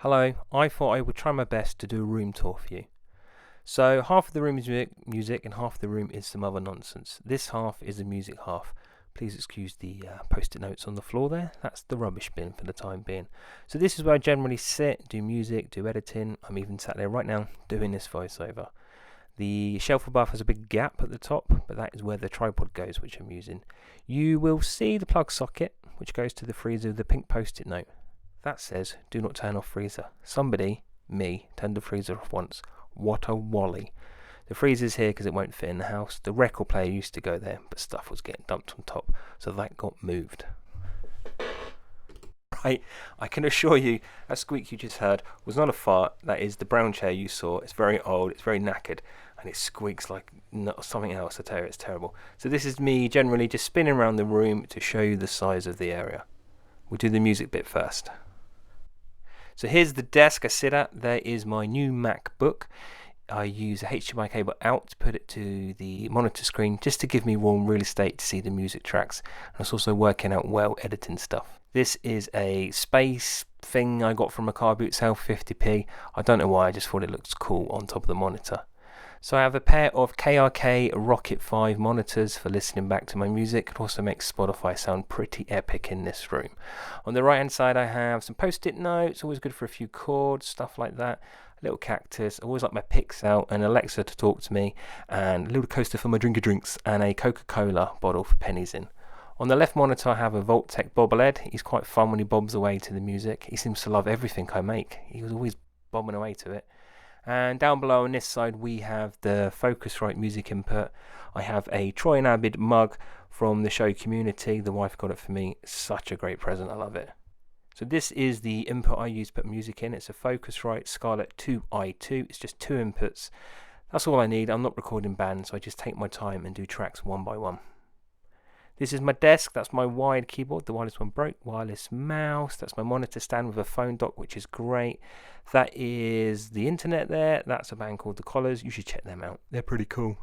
Hello, I thought I would try my best to do a room tour for you. So half of the room is music and half of the room is some other nonsense. This half is the music half. Please excuse the post-it notes on the floor there. That's the rubbish bin for the time being. So this is where I generally sit, do music, do editing. I'm even sat there right now doing this voiceover. The shelf above has a big gap at the top, but that is where the tripod goes, which I'm using. You will see the plug socket, which goes to the freezer with the pink post-it note. That says, do not turn off freezer. Somebody, me, turned the freezer off once. What a wally. The freezer's here because it won't fit in the house. The record player used to go there, but stuff was getting dumped on top, so that got moved. Right, I can assure you, that squeak you just heard was not a fart. That is the brown chair you saw. It's very old, it's very knackered, and it squeaks like something else. I tell you, it's terrible. So this is me generally just spinning around the room to show you the size of the area. We'll do the music bit first. So here's the desk I sit at. There is my new MacBook. I use a HDMI cable out to put it to the monitor screen just to give me warm real estate to see the music tracks. And it's also working out well editing stuff. This is a space thing I got from a car boot sale, 50p. I don't know why, I just thought it looks cool on top of the monitor. So I have a pair of KRK Rocket 5 monitors for listening back to my music. It also makes Spotify sound pretty epic in this room. On the right hand side I have some post-it notes, always good for a few chords, stuff like that. A little cactus, I always like my pics out, an Alexa to talk to me, and a little coaster for my drinks, and a Coca-Cola bottle for pennies in. On the left monitor I have a Voltec bobblehead. He's quite fun when he bobs away to the music. He seems to love everything I make. He was always bobbing away to it. And down below on this side we have the Focusrite music input. I have a Troy and Abid mug from the show Community. The wife got it for me. Such a great present, I love it. So this is the input I use to put music in. It's a Focusrite Scarlett 2i2. It's just two inputs. That's all I need. I'm not recording bands, so I just take my time and do tracks one by one. This is my desk, that's my wired keyboard, the wireless one broke, wireless mouse, that's my monitor stand with a phone dock, which is great. That is the internet there, that's a band called The Collars, you should check them out, they're pretty cool.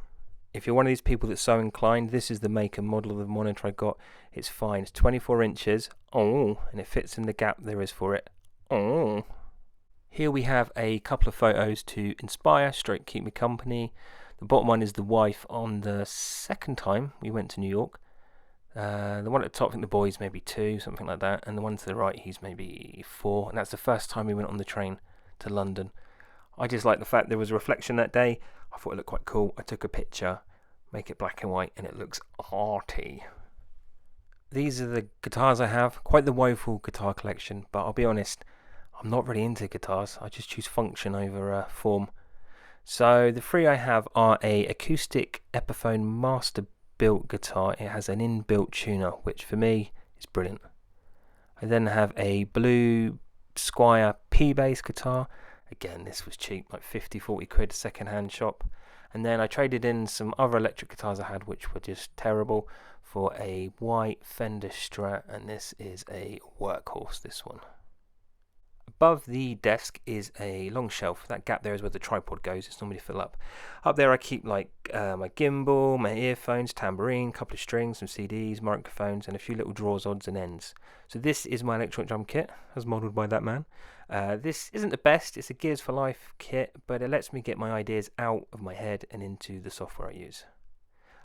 If you're one of these people that's so inclined, this is the make and model of the monitor I got. It's fine, it's 24 inches, and it fits in the gap there is for it. Here we have a couple of photos to inspire, stroke keep me company. The bottom one is the wife on the second time we went to New York. The one at the top, I think the boy's maybe 2, something like that, and the one to the right, he's maybe 4, and that's the first time we went on the train to London. I just like the fact there was a reflection that day. I thought it looked quite cool. I took a picture, make it black and white, and it looks arty. These are the guitars I have, quite the woeful guitar collection, but I'll be honest, I'm not really into guitars. I just choose function over form. So the 3 I have are a acoustic Epiphone Master built guitar. It has an inbuilt tuner, which for me is brilliant. I then have a blue Squier P-bass guitar. Again, this was cheap, like 50-40 quid second hand shop. And then I traded in some other electric guitars I had, which were just terrible, for a white Fender Strat, and this is a workhorse, this one. Above the desk is a long shelf. That gap there is where the tripod goes. It's normally fill up. Up there I keep like my gimbal, my earphones, tambourine, couple of strings, some CDs, microphones, and a few little drawers, odds and ends. So this is my electronic drum kit, as modelled by that man. This isn't the best. It's a Gears for Life kit, but it lets me get my ideas out of my head and into the software I use.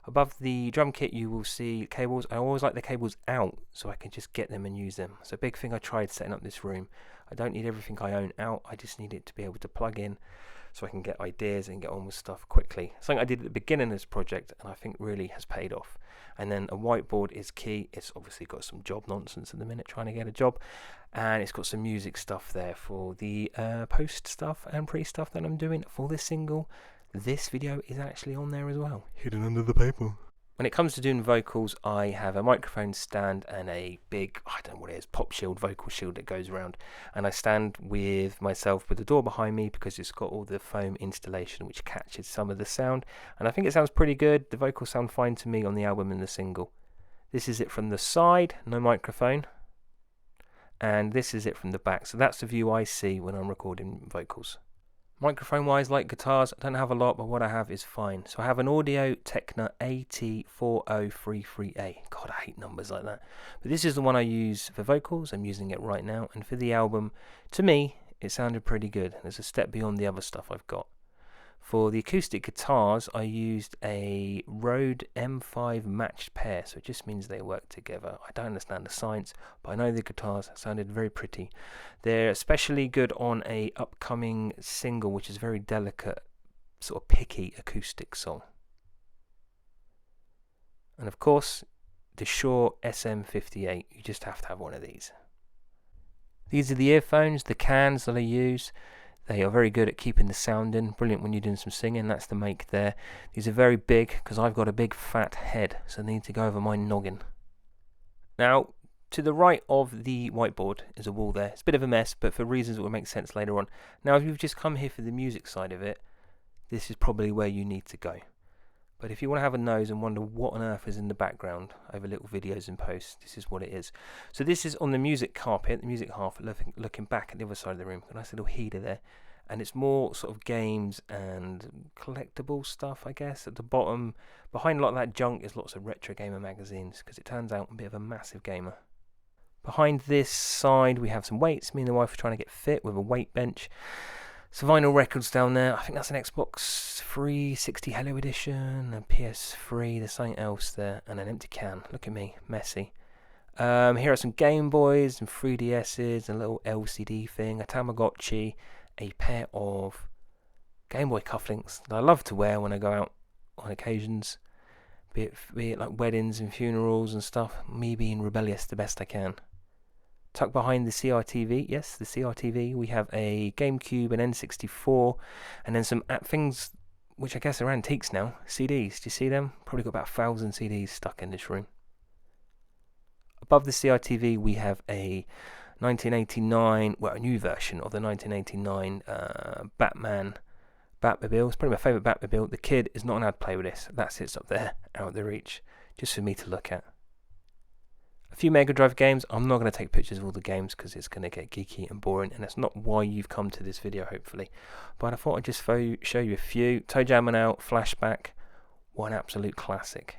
Above the drum kit you will see cables. I always like the cables out so I can just get them and use them. It's a big thing I tried setting up this room. I don't need everything I own out, I just need it to be able to plug in so I can get ideas and get on with stuff quickly. Something I did at the beginning of this project and I think really has paid off. And then a whiteboard is key. It's obviously got some job nonsense at the minute, trying to get a job, and it's got some music stuff there for the post stuff and pre stuff that I'm doing for this single. This video is actually on there as well, hidden under the paper. When it comes to doing vocals, I have a microphone stand and a big, I don't know what it is, pop shield, vocal shield that goes around. And I stand with myself with the door behind me because it's got all the foam installation which catches some of the sound. And I think it sounds pretty good. The vocals sound fine to me on the album and the single. This is it from the side, no microphone. And this is it from the back. So that's the view I see when I'm recording vocals. Microphone wise, like guitars, I don't have a lot, but what I have is fine. So I have an Audio Technica AT4033A. God, I hate numbers like that. But this is the one I use for vocals. I'm using it right now. And for the album, to me, it sounded pretty good. There's a step beyond the other stuff I've got. For the acoustic guitars, I used a Rode M5 matched pair, so it just means they work together. I don't understand the science, but I know the guitars sounded very pretty. They're especially good on a upcoming single, which is a very delicate, sort of picky acoustic song. And of course, the Shure SM58, you just have to have one of these. These are the earphones, the cans that I use. They are very good at keeping the sound in. Brilliant when you're doing some singing. That's the make there. These are very big because I've got a big fat head, so they need to go over my noggin. Now, to the right of the whiteboard is a wall there. It's a bit of a mess, but for reasons that will make sense later on. Now, if you've just come here for the music side of it, this is probably where you need to go. But if you want to have a nose and wonder what on earth is in the background over little videos and posts, this is what it is. So this is on the music carpet, the music half, looking back at the other side of the room. A nice little heater there. And it's more sort of games and collectible stuff, I guess. At the bottom, behind a lot of that junk, is lots of retro gamer magazines, because it turns out I'm a bit of a massive gamer. Behind this side, we have some weights. Me and the wife are trying to get fit with a weight bench. Some vinyl records down there. I think that's an Xbox 360 Hello Edition, a PS3, there's something else there, and an empty can. Look at me, messy. Here are some Game Boys and 3DSs, a little LCD thing, a Tamagotchi, a pair of Game Boy cufflinks that I love to wear when I go out on occasions, be it like weddings and funerals and stuff, me being rebellious the best I can. Tucked behind the CRTV, yes, the CRTV, we have a GameCube, an N64, and then some things which I guess are antiques now, CDs. Do you see them? Probably got about 1,000 CDs stuck in this room. Above the CRTV, we have a 1989, well, a new version of the 1989 Batmobile. It's probably my favourite Batmobile. The kid is not allowed to play with this. That sits up there, out of the reach, just for me to look at. A few Mega Drive games. I'm not going to take pictures of all the games because it's going to get geeky and boring, and that's not why you've come to this video, hopefully. But I thought I'd just show you a few. Toe Jamming Out, Flashback, one absolute classic.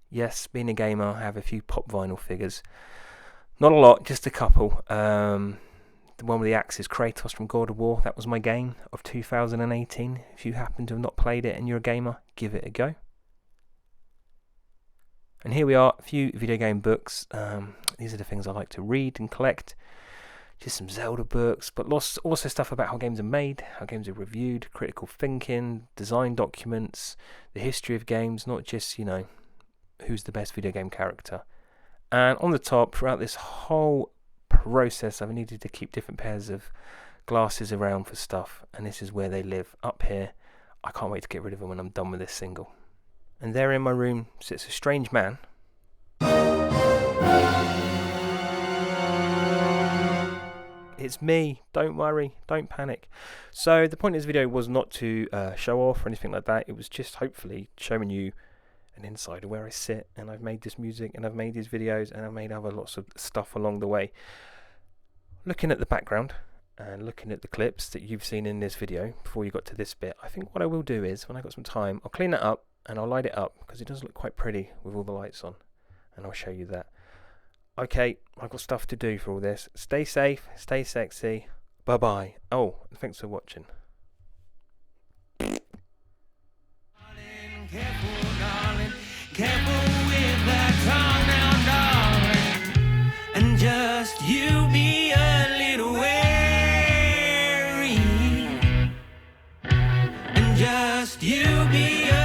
Yes, being a gamer, I have a few pop vinyl figures. Not a lot, just a couple. The one with the axe is Kratos from God of War. That was my game of 2018. If you happen to have not played it and you're a gamer, give it a go. And here we are, a few video game books. These are the things I like to read and collect. Just some Zelda books, but also stuff about how games are made, how games are reviewed, critical thinking, design documents, the history of games, not just, who's the best video game character. And on the top, throughout this whole process, I've needed to keep different pairs of glasses around for stuff, and this is where they live, up here. I can't wait to get rid of them when I'm done with this single. And there in my room sits a strange man. It's me, don't worry, don't panic. So the point of this video was not to show off or anything like that. It was just hopefully showing you an inside of where I sit, and I've made this music and I've made these videos and I've made other lots of stuff along the way. Looking at the background and looking at the clips that you've seen in this video before you got to this bit, I think what I will do is, when I've got some time, I'll clean that up and I'll light it up because it does look quite pretty with all the lights on, and I'll show you that. Okay, I've got stuff to do for all this. Stay safe, stay sexy, bye bye. Oh, thanks for watching. Careful with that tongue now, darling, and just you be a little wary, and just you be a